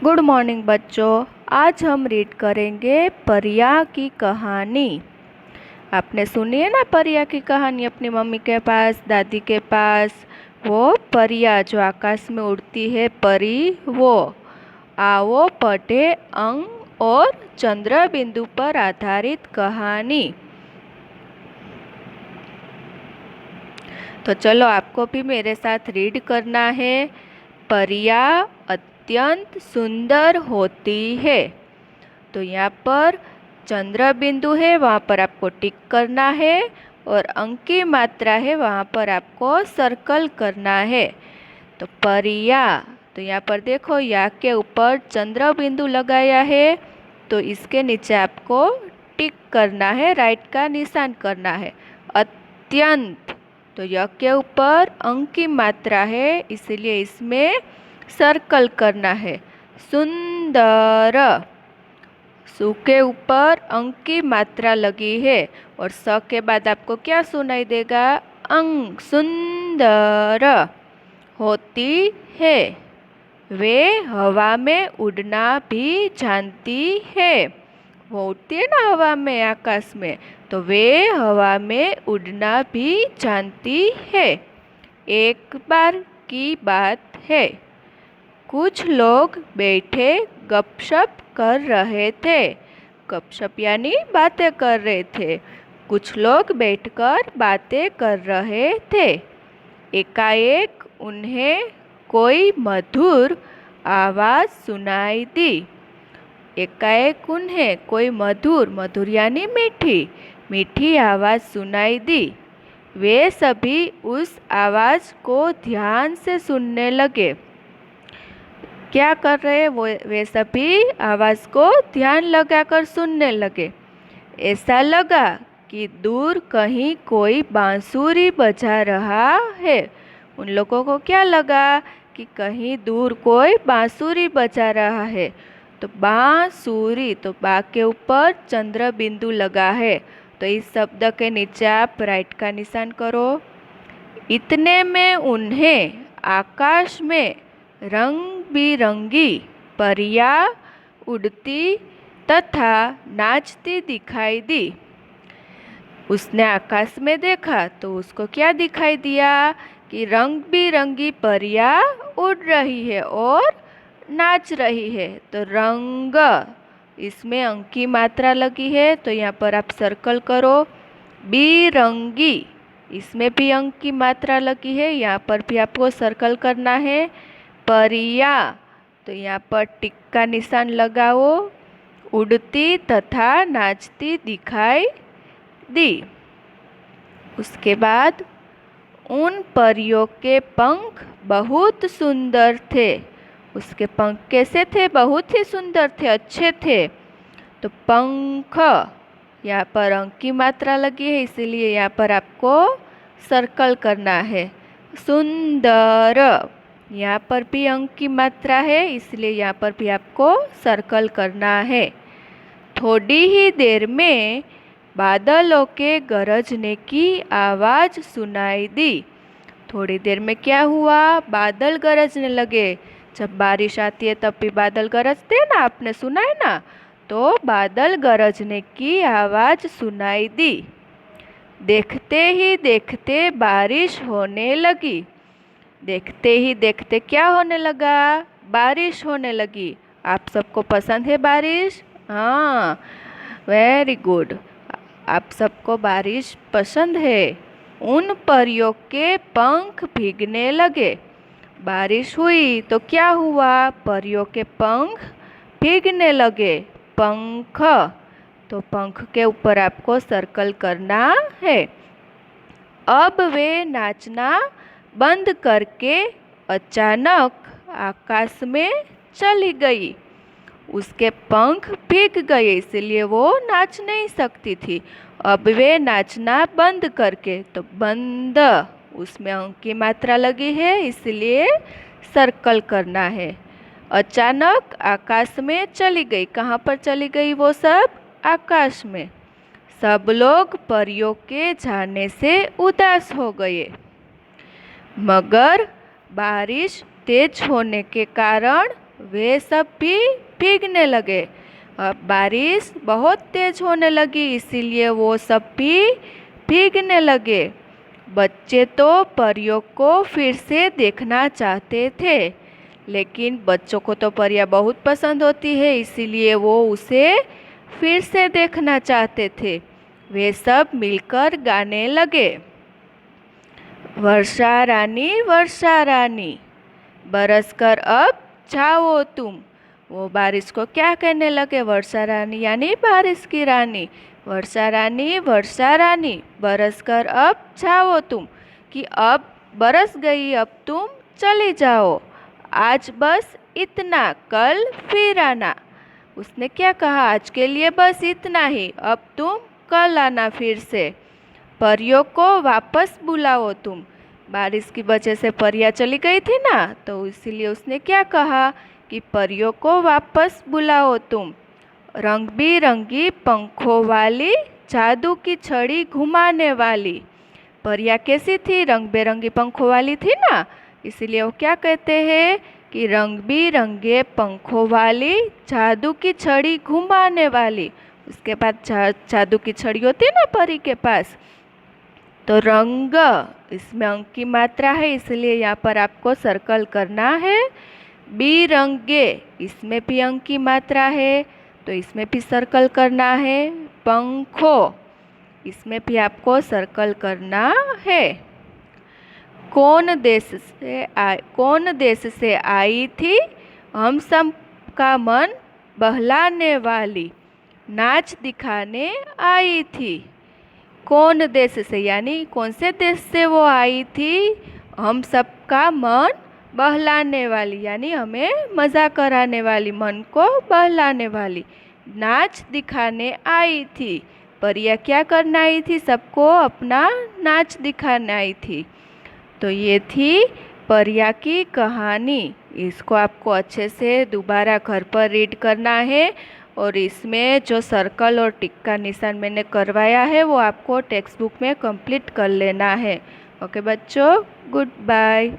Good morning बच्चों। आज हम रीड करेंगे परिया की कहानी। आपने सुनी है ना परिया की कहानी अपनी मम्मी के पास, दादी के पास। वो परिया जो आकाश में उड़ती है परी, वो। आओ पढ़े अंक और चंद्र बिंदु पर आधारित कहानी। तो चलो आपको भी मेरे साथ रीड करना है। परिया अत्यंत सुंदर होती है। तो यहाँ पर चंद्र बिंदु है, वहाँ पर आपको टिक करना है, और अंक की मात्रा है, वहाँ पर आपको सर्कल करना है। तो परिया, तो यहाँ पर देखो या के ऊपर चंद्र बिंदु लगाया है, तो इसके नीचे आपको टिक करना है, राइट का निशान करना है। अत्यंत, तो य के ऊपर अंक की मात्रा है, इसलिए इसमें सर्कल करना है। सुंदर, सु के ऊपर अंक की मात्रा लगी है, और स के बाद आपको क्या सुनाई देगा? अंक। सुंदर होती है, वे हवा में उड़ना भी जानती है। वो उड़ती है ना हवा में, आकाश में, तो वे हवा में उड़ना भी जानती है। एक बार की बात है, कुछ लोग बैठे गपशप कर रहे थे। गपशप यानी बातें कर रहे थे। कुछ लोग बैठकर बातें कर रहे थे। एकाएक उन्हें कोई मधुर आवाज़ सुनाई दी। एकाएक उन्हें कोई मधुर यानी मीठी आवाज़ सुनाई दी। वे सभी उस आवाज़ को ध्यान से सुनने लगे। क्या कर रहे हैं वे सभी आवाज़ को ध्यान लगाकर सुनने लगे। ऐसा लगा कि दूर कहीं कोई बांसुरी बजा रहा है। उन लोगों को क्या लगा कि कहीं दूर कोई बांसुरी बजा रहा है। तो बांसुरी, तो बा के ऊपर चंद्र बिंदु लगा है, तो इस शब्द के नीचे आप राइट का निशान करो। इतने में उन्हें आकाश में रंग बिरंगी परिया उड़ती तथा नाचती दिखाई दी। उसने आकाश में देखा तो उसको क्या दिखाई दिया कि रंग बिरंगी परिया उड़ रही है और नाच रही है। तो रंग, इसमें अंक की मात्रा लगी है, तो यहाँ पर आप सर्कल करो। बिरंगी, इसमें भी अंक की मात्रा लगी है, यहाँ पर भी आपको सर्कल करना है। परिया, तो यहाँ पर टिक का निशान लगाओ। उड़ती तथा नाचती दिखाई दी। उसके बाद उन परियों के पंख बहुत सुंदर थे। उसके पंख कैसे थे? बहुत ही सुंदर थे, अच्छे थे। तो पंख, यहाँ पर अंक की मात्रा लगी है, इसीलिए यहाँ पर आपको सर्कल करना है। सुंदर, यहाँ पर भी अंक की मात्रा है, इसलिए यहाँ पर भी आपको सर्कल करना है। थोड़ी ही देर में बादलों के गरजने की आवाज़ सुनाई दी। थोड़ी देर में क्या हुआ? बादल गरजने लगे। जब बारिश आती है तब भी बादल गरजते हैं ना, आपने सुना है ना। तो बादल गरजने की आवाज़ सुनाई दी। देखते ही देखते बारिश होने लगी। देखते ही देखते क्या होने लगा? बारिश होने लगी। आप सबको पसंद है बारिश? हाँ, वेरी गुड, आप सबको बारिश पसंद है। उन परियों के पंख भीगने लगे। बारिश हुई तो क्या हुआ? परियों के पंख भीगने लगे। पंख, तो पंख के ऊपर आपको सर्कल करना है। अब वे नाचना बंद करके अचानक आकाश में चली गई। उसके पंख भीग गए, इसलिए वो नाच नहीं सकती थी। अब वे नाचना बंद करके, तो बंद, उसमें अंक की मात्रा लगी है, इसलिए सर्कल करना है। अचानक आकाश में चली गई। कहाँ पर चली गई वो सब? आकाश में। सब लोग परियों के जाने से उदास हो गए, मगर बारिश तेज होने के कारण वे सब भी भीगने लगे। अब बारिश बहुत तेज होने लगी, इसीलिए वो सब भी भीगने लगे। बच्चे तो परियों को फिर से देखना चाहते थे, लेकिन बच्चों को तो परियां बहुत पसंद होती है, इसीलिए वो उसे फिर से देखना चाहते थे। वे सब मिलकर गाने लगे, वर्षा रानी बरस कर अब जाओ तुम। वो बारिश को क्या कहने लगे? वर्षा रानी यानी बारिश की रानी, वर्षा रानी बरस कर अब जाओ तुम, कि अब बरस गई, अब तुम चली जाओ, आज बस इतना, कल फिर आना। उसने क्या कहा? आज के लिए बस इतना ही, अब तुम कल आना फिर से। परियों को वापस बुलाओ तुम। बारिश की वजह से परियां चली गई थी ना, तो इसीलिए उसने क्या कहा कि परियों को वापस बुलाओ तुम। रंग बिरंगी पंखों वाली, जादू की छड़ी घुमाने वाली। परियां कैसी थी? रंग बिरंगी पंखों वाली थी ना, इसीलिए वो क्या कहते हैं कि रंग बिरंगे पंखों वाली, जादू की छड़ी घुमाने वाली। उसके बाद जादू की छड़ी होती है ना परी के पास। तो रंग, इसमें अंक की मात्रा है, इसलिए यहाँ पर आपको सर्कल करना है। बिरंगे, इसमें भी अंक की मात्रा है, तो इसमें भी सर्कल करना है। पंखो, इसमें भी आपको सर्कल करना है। कौन देश से आई थी हम सब का मन बहलाने वाली, नाच दिखाने आई थी। कौन देश से यानी कौन से देश से वो आई थी? हम सबका मन बहलाने वाली यानी हमें मज़ा कराने वाली, मन को बहलाने वाली, नाच दिखाने आई थी। परियां क्या करना आई थी? सबको अपना नाच दिखाने आई थी। तो ये थी परियां की कहानी। इसको आपको अच्छे से दोबारा घर पर रीड करना है, और इसमें जो सर्कल और टिक का निशान मैंने करवाया है वो आपको टेक्स्ट बुक में कंप्लीट कर लेना है। ओके बच्चों, गुड बाय।